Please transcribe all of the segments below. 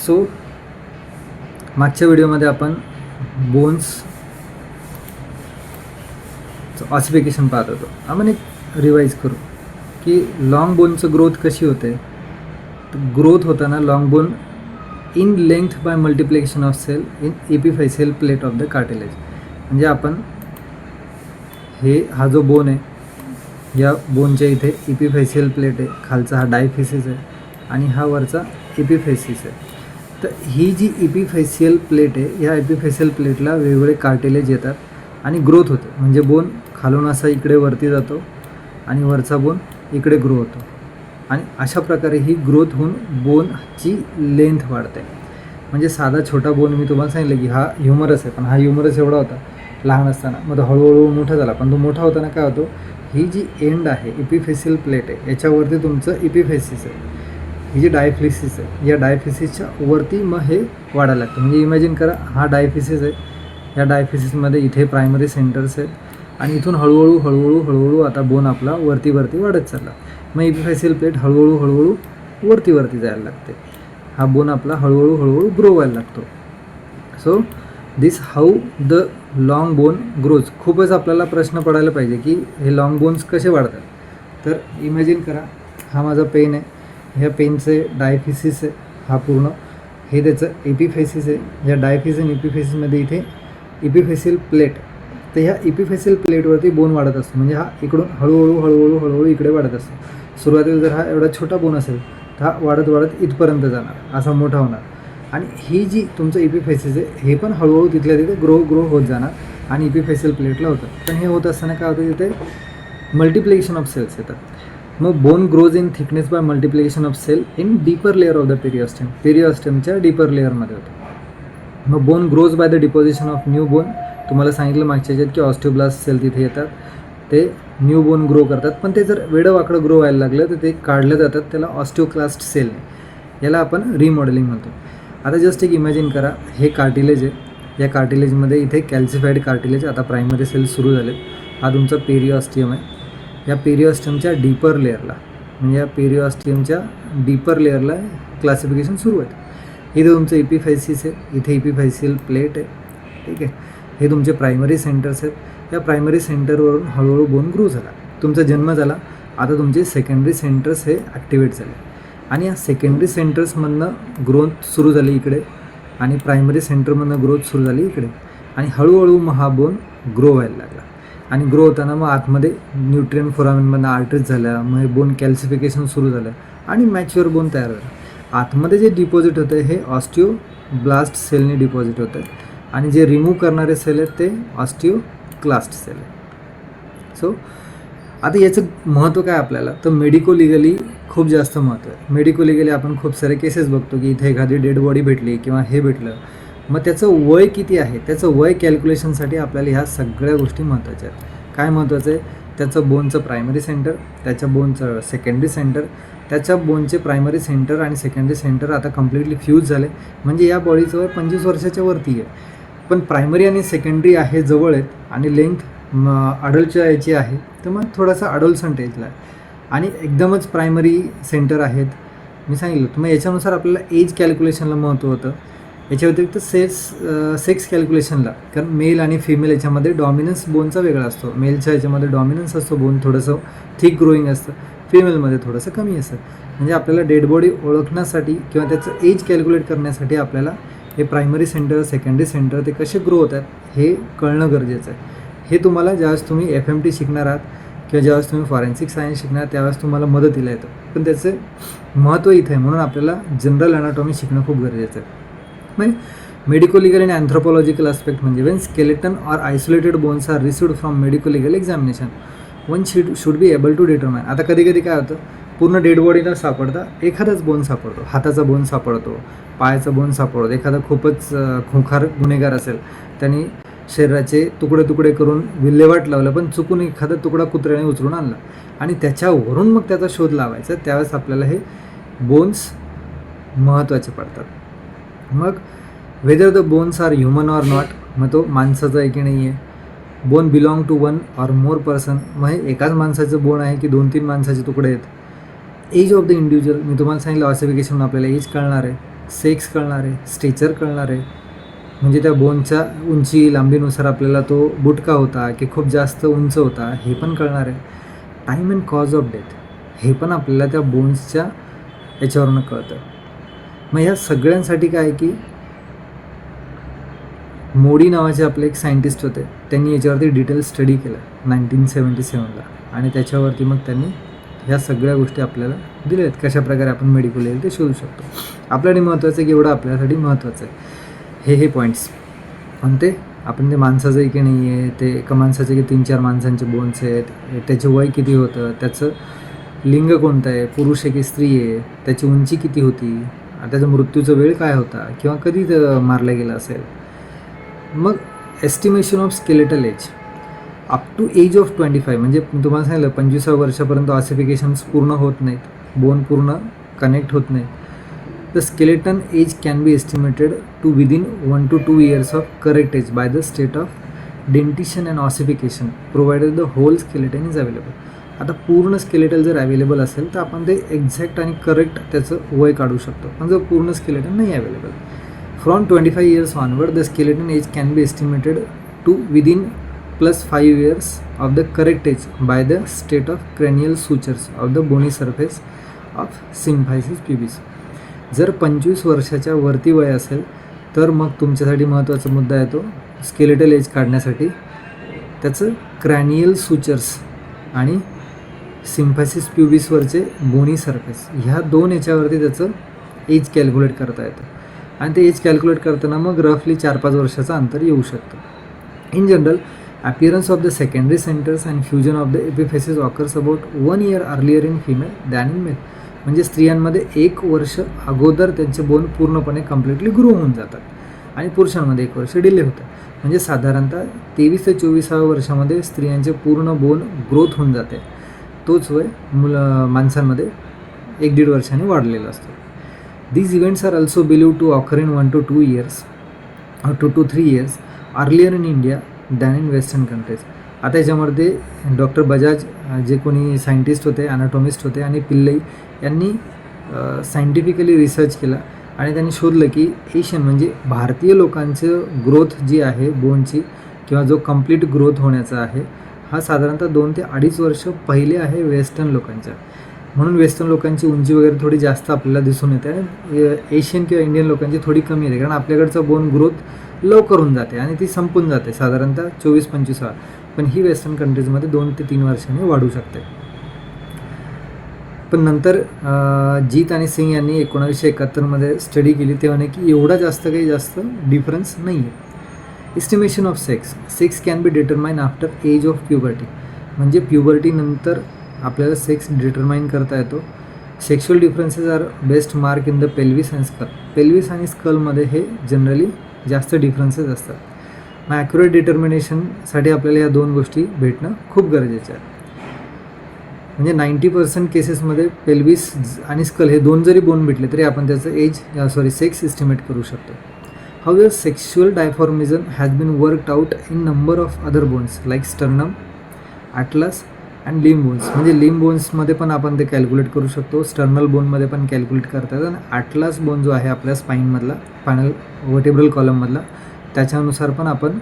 So मागच्या व्हिडिओमध्ये आपण बोन्स ऑसिफिकेशन पाहत होतो. आपण एक रिवाइज करू की लॉंग बोनचं ग्रोथ कशी होते. ग्रोथ होताना long bone in length by multiplication of cell in epiphyseal plate of the cartilage. म्हणजे आपण हा जो बोन आहे, या बोनच्या इथे एपिफॅसियल प्लेट आहे, खालचा हा डायफिसिस आहे आणि हा वरचा एपिफॅसिस आहे. तर ही जी एपिफॅसियल प्लेट आहे, या एपिफॅसियल प्लेटला वेगवेगळे कार्टिलेज येतात आणि ग्रोथ होते. म्हणजे बोन खालून असा इकडे वरती जातो आणि वरचा बोन इकडे ग्रो होतो आणि अशा प्रकारे ही ग्रोथ होऊन बोनची लेंथ वाढते. म्हणजे साधा छोटा बोन मी तुम्हाला सांगितलं की हा ह्युमरस आहे, पण हा ह्युमरस एवढा होता लहान असताना, मग तो हळूहळू मोठा झाला. पण तो मोठा होताना काय होतो, ही जी एंड आहे एपिफॅसियल प्लेट आहे, याच्यावरती तुमचं एपिफॅसिस आहे, ही जी डायफिसिस आहे, या डायफिसिसच्या वरती मग हे वाढायला लागतं. म्हणजे इमॅजिन करा, हा डायफिसिस आहे, या डायफिसिसमध्ये इथे प्रायमरी सेंटर्स आहेत आणि इथून हळूहळू हळूहळू हळूहळू आता बोन आपला वरती वाढत चालला. मग एपिफॅसियल प्लेट हळूहळू हळूहळू वरती जायला लागते. हा बोन आपला हळूहळू हळूहळू ग्रो व्हायला लागतो. So this how the long bone grows. खूपच आपल्याला प्रश्न पडायला पाहिजे की हे लॉंग बोन्स कसे वाढतात. तर इमॅजिन करा, हा माझा पेन आहे, ह्या पेनचे डायफिसिस आहे, हा पूर्ण हे त्याचं एपिफॅसिस आहे. या डायफिसिस आणि एपिफॅसिसमध्ये इथे एपिफॅसियल प्लेट, तर ह्या एपिफॅसियल प्लेटवरती बोन वाढत असतो. म्हणजे हा इकडून हळूहळू हळूहळू हळूहळू इकडे वाढत असतो. सुरुवातीला जर हा एवढा छोटा बोन असेल तर हा वाढत इथपर्यंत जाणार, असा मोठा होणार. आणि ही जी तुमचं एपिफॅसिस आहे, हे पण हळूहळू तिथल्या तिथे ग्रो होत जाणार आणि एपिफॅसियल प्लेटला होतं. पण हे होत असताना काय होतं, तिथे मल्टिप्लिकेशन ऑफ सेल्स येतात. मग bone grows in thickness by multiplication of cell in deeper layer of the periosteum. पेरिओस्टमच्या डीपर लेअरमध्ये होतं. मग bone grows by the deposition of new bone. तुम्हाला सांगितलं मागच्या याच्यात की ऑस्टिओब्लास्ट सेल तिथे येतात, ते न्यू बोन ग्रो करतात. पण ते जर वेडंवाकडं ग्रो व्हायला लागलं तर ते काढलं जातात, त्याला ऑस्टिओक्लास्ट सेल. याला आपण रिमॉडेलिंग म्हणतो. आता जस्ट एक इमॅजिन करा, हे कार्टिलेज आहे, या कार्टिलेजमध्ये इथे कॅल्सिफाईड कार्टिलेज, आता प्रायमरी सेल्स सुरू झाले. हा तुमचा पेरिओस्टियम आहे. या पेरिओस्टियमच्या डीपर लेअरला, म्हणजे या पेरिओस्टियमच्या डीपर लेअरला क्लासिफिकेशन सुरू आहे. इथे तुमचं एपिफॅसिस आहे, इथे एपिफॅसियल प्लेट आहे, ठीक आहे. हे तुमचे प्रायमरी सेंटर्स आहेत. या प्रायमरी सेंटरवरून हळूहळू बोन ग्रो झाला, तुमचा जन्म झाला. आता तुमचे सेकंडरी सेंटर्स हे ॲक्टिवेट झाले आणि या सेकंडरी सेंटर्समधनं ग्रोथ सुरू झाली इकडे आणि प्रायमरी सेंटरमधनं ग्रोथ सुरू झाली इकडे आणि हळूहळू मग हा बोन ग्रो व्हायला लागला. आणि ग्रो होताना मग आतमध्ये न्यूट्रियन फोरामेनमधनं आर्टरीज झाल्या, मग हे बोन कॅल्सिफिकेशन सुरू झालं आणि मॅच्युअर बोन तयार झालं. आतमध्ये जे डिपॉझिट होतं हे ऑस्टिओब्लास्ट सेलने डिपॉझिट होतं आणि जे रिमूव्ह करणारे सेल आहेत ते ऑस्टिओक्लास्ट सेल आहे. सो आता याचं महत्त्व काय आपल्याला, तर मेडिको लिगली खूप जास्त महत्त्व आहे. मेडिको लिगली आपण खूप सारे केसेस बघतो की इथे एखादी डेड बॉडी भेटली किंवा हे भेटलं, मग त्याचं वय किती आहे, त्याचं वय कॅल्क्युलेशनसाठी आपल्याला ह्या सगळ्या गोष्टी महत्त्वाच्या आहेत. काय महत्त्वाचं आहे, त्याचं बोनचं प्रायमरी सेंटर, त्याच्या बोनचं सेकंडरी सेंटर, त्याच्या बोनचे प्रायमरी सेंटर आणि सेकंडरी सेंटर आता कम्प्लिटली फ्यूज झाले. म्हणजे या बॉडीचं वय 25 वर्षाच्या वरती आहे. पण प्रायमरी आणि सेकंडरी आहे जवळ आहेत आणि लेंथ अडल्टच्या याची आहे, तर मग थोडासा अडोलसंट एजला आहे. आणि एकदमच प्रायमरी सेंटर आहेत, मी सांगितलं तर मग याच्यानुसार आपल्याला एज कॅल्क्युलेशनला महत्त्व होतं. याच्या व्यतिरिक्त सेक्स कॅल्क्युलेशनला, कारण मेल आणि फिमेल याच्यामध्ये डॉमिनन्स बोनचा वेगळा असतो. मेलच्या याच्यामध्ये डॉमिनन्स असतो, बोन थोडंसं थिक ग्रोईंग असतं, फिमेलमध्ये थोडंसं कमी असतं. म्हणजे आपल्याला डेड बॉडी ओळखण्यासाठी किंवा त्याचं एज कॅल्क्युलेट करण्यासाठी आपल्याला हे प्रायमरी सेंटर सेकंडरी सेंटर ते कसे ग्रो होतात हे कळणं गरजेचं आहे. हे तुम्हाला ज्यावेळेस तुम्ही FMT शिकणार आहात किंवा ज्यावेळेस तुम्ही फॉरेन्सिक सायन्स शिकणार त्यावेळेस तुम्हाला मदतीला येतं. पण त्याचं महत्त्व इथं आहे, म्हणून आपल्याला जनरल अनाटॉमी शिकणं खूप गरजेचं आहे. म्हणजे मेडिको लिगल आणि अँथ्रोपॉलॉजिकल आस्पेक्ट म्हणजे when skeleton or isolated bones are received from medico legal examination one should be able to determine. आता कधी काय होतं, पूर्ण डेड बॉडीला सापडता एखादाच बोन सापडतो, हाताचा बोन सापडतो, पायाचा बोन सापडतो. एखादा खूपच खुंखार गुन्हेगार असेल, त्यांनी शरीराचे तुकडे करून विल्हेवाट लावलं, पण चुकून एखादा तुकडा कुत्र्याने उचलून आणला आणि त्याच्यावरून मग त्याचा शोध लावायचा. त्यावेळेस आपल्याला हे बोन्स महत्त्वाचे पडतात. मग whether the bones are human or not, मग तो माणसाचा आहे की नाही आहे. Bone belong to one or more person, मग हे एकाच माणसाचं बोन आहे की 2-3 माणसाचे तुकडे आहेत. एज ऑफ द इंडिव्हिज्युअल, मी तुम्हाला सांगितलं ऑसिफिकेशन आपल्याला एज कळणार आहे. सेक्स कळणार आहे, स्टेचर कळणार आहे, म्हणजे त्या बोनच्या उंची लांबीनुसार आपल्याला तो बुटका होता की खूप जास्त उंच होता हे पण कळणार आहे. Time and cause of death हे पण आपल्याला त्या बोन्सच्या याच्यावरनं कळतं. मग ह्या सगळ्यांसाठी काय आहे की मोडी नावाचे आपले एक सायंटिस्ट होते, त्यांनी याच्यावरती डिटेल स्टडी केला 1977ला आणि त्याच्यावरती मग त्यांनी ह्या सगळ्या गोष्टी आपल्याला दिल्या आहेत, कशाप्रकारे आपण मेडिकल येईल ते शोधू शकतो. आपल्यासाठी महत्त्वाचं आहे की एवढं आपल्यासाठी महत्त्वाचं आहे. हे पॉईंट्स कोणते आपण ते माणसाचं आहे की नाही आहे, ते एका माणसाचे की 3-4 माणसांचे बोन्स आहेत, त्याचे वय किती होतं, त्याचं लिंग कोणतं आहे, पुरुष आहे की स्त्री आहे, त्याची उंची किती होती, त्याचा मृत्यूचा वेळ काय होता किंवा कधी मारला गेला असेल. मग estimation of skeletal age up to age of 25, म्हणजे तुम्हाला सांगितलं 25व्या वर्षापर्यंत ऑसिफिकेशन्स पूर्ण होत नाहीत, बोन पूर्ण कनेक्ट होत नाही. The skeleton age can be estimated to within 1 to 2 years of correct age by the state of dentition and ossification provided the whole skeleton is available. आता पूर्ण स्केलेटल जर अवेलेबल असेल तर आपण ते एक्झॅक्ट आणि करेक्ट त्याचं वय काढू शकतो, पण जर पूर्ण स्केलेटन नाही available. From 25 years onward the skeleton age can be estimated to within +5 years of the correct age by the state of cranial sutures of the bony surface of symphysis pubis. जर 25 वर्षाच्या वरती वय असेल तर मग तुमच्यासाठी महत्त्वाचा मुद्दा आहे तो स्केलेटल एज काढण्यासाठी त्याचं क्रॅनियल सुचर्स आणि सिम्फायसिस प्युबिसवरचे बोनी सरफेस ह्या 2 याच्यावरती त्याचं एज कॅल्क्युलेट करता येतं. आणि ते एज कॅल्क्युलेट करताना मग रफली 4-5 वर्षाचं अंतर येऊ शकतं. In general appearance of the secondary centers and fusion of the epiphysis occurs about 1 year earlier in female than in male. म्हणजे स्त्रियांमध्ये 1 वर्ष अगोदर त्यांचे बोन पूर्णपणे कम्प्लिटली ग्रो होऊन जातात आणि पुरुषांमध्ये 1 वर्ष डिले होतं. म्हणजे साधारणतः 23 ते 24व्या वर्षामध्ये स्त्रियांचे पूर्ण बोन ग्रोथ होऊन जाते. तोच वय माणसांमध्ये 1-1.5 वर्षांनी वाढलेला असतो. These events are also believed to occur in 1 to 2 years or 2 to 3 years earlier in India than in western countries. आता याच्यामध्ये डॉक्टर बजाज जे कोणी सायंटिस्ट होते, ॲनाटॉमिस्ट होते आणि पिल्लई यांनी सायंटिफिकली रिसर्च केला आणि त्यांनी शोधलं की एशियन म्हणजे भारतीय लोकांचं ग्रोथ जी आहे बोनची किंवा जो कंप्लीट ग्रोथ होण्याचा आहे हा साधारणतः 2 ते 2.5 वर्ष पहिले आहे वेस्टर्न लोकांच्या. म्हणून वेस्टर्न लोकांची उंची वगैरे थोडी जास्त आपल्याला दिसून येते आणि एशियन किंवा इंडियन लोकांची थोडी कमी येते, कारण आपल्याकडचं बोन ग्रोथ लवकर होऊन जाते आणि ती संपून जाते साधारणतः 24-25 वेळा. पण ही वेस्टर्न कंट्रीजमध्ये 2 ते 3 वर्षांनी वाढू शकते. पण नंतर जीत आणि सिंग यांनी 1971मध्ये स्टडी केली तेव्हा नाही की एवढा जास्त डिफरन्स नाही आहे. Estimation of sex can be determine after age of puberty, म्हणजे प्युबर्टीनंतर आपल्याला सेक्स डिटरमाइन करता येतो. Sexual differences are best mark in the pelvis and skull. Pelvis आणि स्कलमध्ये हे जनरली जास्त डिफरन्सेस असतात. मग ॲक्युरेट डिटर्मिनेशनसाठी आपल्याला या 2 गोष्टी भेटणं खूप गरजेचं आहे. म्हणजे 90% केसेसमध्ये पेल्विस आणि स्कल हे 2 जरी बोन भेटले तरी आपण त्याचं सेक्स एस्टिमेट करू शकतो. However sexual dimorphism has been worked out in number of other bones like sternum, atlas and limb bones. म्हणजे लिम्ब बोन्समध्ये पण आपण ते कॅल्क्युलेट करू शकतो, स्टर्नल बोनमध्ये पण कॅल्क्युलेट करता येतं आणि ॲटलस बोन जो आहे आपल्या स्पाईनमधला स्पायनल वर्टेब्रल कॉलममधला त्याच्यानुसार पण आपण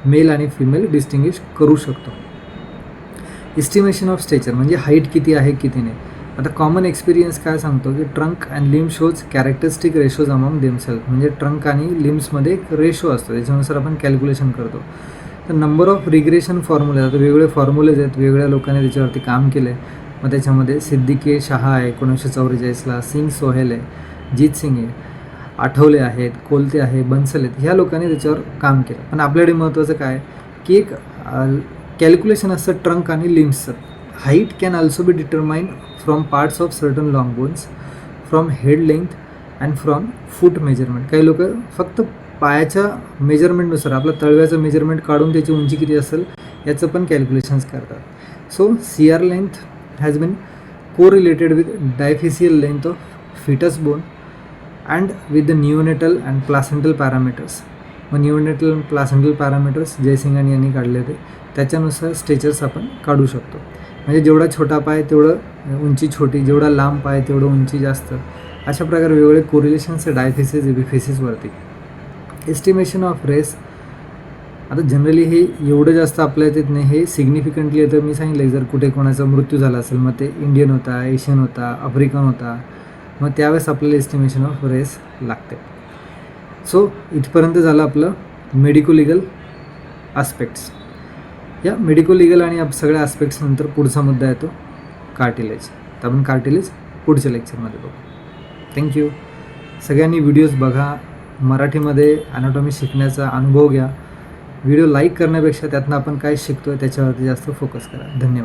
मेल आणि फिमेल डिस्टिंग्विश करू शकतो. एस्टिमेशन ऑफ स्टेचर म्हणजे हाईट किती आहे किती नाही. आता कॉमन एक्सपिरियन्स काय सांगतो की trunk and limb shows characteristic ratios among themselves. म्हणजे ट्रंक आणि लिम्ब्समध्ये एक रेशो असतो, त्याच्यानुसार आपण कॅल्क्युलेशन करतो. तर नंबर ऑफ रिग्रेशन फॉर्म्युले, आता वेगवेगळे फॉर्म्युलेज आहेत, वेगवेगळ्या लोकांनी त्याच्यावरती काम केलं आहे. मग त्याच्यामध्ये सिद्दीकी शहा आहे 1944ला, सिंग सोहेल आहे, जीत सिंग आहे, आठवले आहेत, कोलते आहे, बन्सल आहेत, ह्या लोकांनी त्याच्यावर काम केलं. पण आपल्याकडे महत्त्वाचं काय की एक कॅल्क्युलेशन असतं ट्रंक आणि लिम्सचं. Height can also be determine from parts of certain long bones, from head length and from foot measurement. काही लोक फक्त पायाच्या मेजरमेंटनुसार आपलं तळव्याचं मेजरमेंट काढून त्याची उंची किती असेल याचं पण कॅल्क्युलेशन्स करतात. So CR length has been correlated with diaphyseal length of fetus bone and with the neonatal and placental parameters. मग neonatal and placental parameters Jaisinghani यांनी काढले होते, त्याच्यानुसार स्टेचर्स आपण काढू शकतो. म्हणजे जेवढा छोटा पाय तेवढं उंची छोटी, जेवढा लांब पाय तेवढं उंची जास्त, अशा प्रकारे वेगवेगळे कोरिलेशन्स आहे डायफिसिस एपिफिसिसवरती. एस्टिमेशन ऑफ रेस, आता जनरली हे एवढं जास्त आपल्या येत नाही, हे सिग्निफिकंटली येतं. मी सांगितलं जर कुठे कोणाचा मृत्यू झाला असेल, मग ते इंडियन होता, एशियन होता, आफ्रिकन होता, मग त्यावेळेस आपल्याला एस्टिमेशन ऑफ रेस लागते. सो इथपर्यंत झालं आपलं मेडिको लिगल आस्पेक्ट्स. या मेडिको लिगल आणि या सगळ्या आस्पेक्ट्स नंतर पुढचा मुद्दा येतो कार्टिलेज. तर आपण कार्टिलेज पुढच्या लेक्चरमध्ये बघू. थँक्यू. सगळ्यांनी व्हिडिओज बघा, मराठीमध्ये ॲनाटॉमी शिकण्याचा अनुभव घ्या. व्हिडिओ लाईक करण्यापेक्षा त्यातनं आपण काय शिकतो आहे त्याच्यावरती जास्त फोकस करा. धन्यवाद.